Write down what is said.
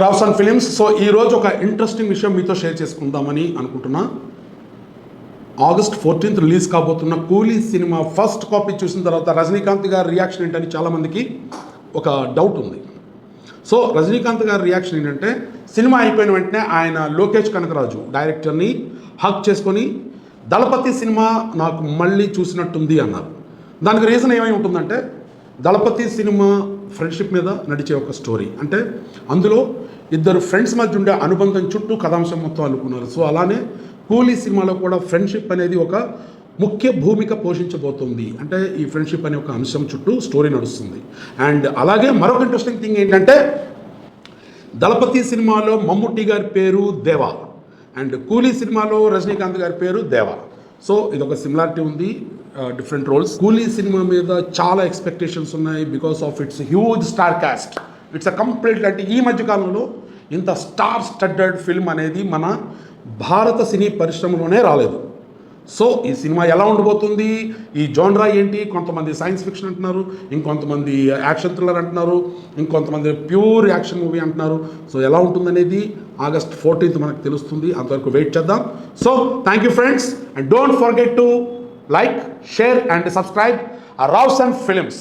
రావ్సన్ films. So ఈరోజు ఒక interesting విషయం మీతో షేర్ చేసుకుందామని అనుకుంటున్నా. August 14th రిలీజ్ కాబోతున్న కూలీ సినిమా ఫస్ట్ కాపీ చూసిన తర్వాత రజనీకాంత్ గారి రియాక్షన్ ఏంటని చాలామందికి ఒక డౌట్ ఉంది. సో రజనీకాంత్ గారి రియాక్షన్ ఏంటంటే, సినిమా అయిపోయిన వెంటనే ఆయన లోకేష్ కనకరాజు డైరెక్టర్ని హక్ చేసుకొని దళపతి సినిమా నాకు మళ్ళీ చూసినట్టుంది అన్నారు. దానికి రీజన్ ఏమై ఉంటుందంటే, దళపతి సినిమా ఫ్రెండ్షిప్ మీద నడిచే ఒక స్టోరీ. అంటే అందులో ఇద్దరు ఫ్రెండ్స్ మధ్య ఉండే అనుబంధం చుట్టూ కథాంశం మొత్తం అనుకున్నారు. సో అలానే కూలీ సినిమాలో కూడా ఫ్రెండ్షిప్ అనేది ఒక ముఖ్య భూమిక పోషించబోతుంది. అంటే ఈ ఫ్రెండ్షిప్ అనే ఒక అంశం చుట్టూ స్టోరీ నడుస్తుంది. అండ్ అలాగే మరొక ఇంట్రెస్టింగ్ థింగ్ ఏంటంటే, దళపతి సినిమాలో మమ్ముట్టి గారి పేరు దేవా అండ్ కూలీ సినిమాలో రజనీకాంత్ గారి పేరు దేవా. సో ఇదొక సిమిలారిటీ ఉంది, డిఫరెంట్ రోల్స్. కూలీ సినిమా మీద చాలా ఎక్స్పెక్టేషన్స్ ఉన్నాయి because of it's huge star cast. It's a complete, అంటే ఈ మధ్యకాలంలో ఇంత స్టార్ స్టడ్డెడ్ ఫిల్మ్ అనేది మన భారత సినీ పరిశ్రమలోనే రాలేదు. సో ఈ సినిమా ఎలా ఉండబోతుంది, ఈ జోన్రా ఏంటి, కొంతమంది సైన్స్ ఫిక్షన్ అంటున్నారు, ఇంకొంతమంది యాక్షన్ థ్రిల్లర్ అంటున్నారు, ఇంకొంతమంది ప్యూర్ యాక్షన్ మూవీ అంటున్నారు. సో ఎలా ఉంటుందనేది August 14th మనకు తెలుస్తుంది. అంతవరకు వెయిట్ చేద్దాం. So thank you friends, and don't forget to like, share and subscribe Rawson Films.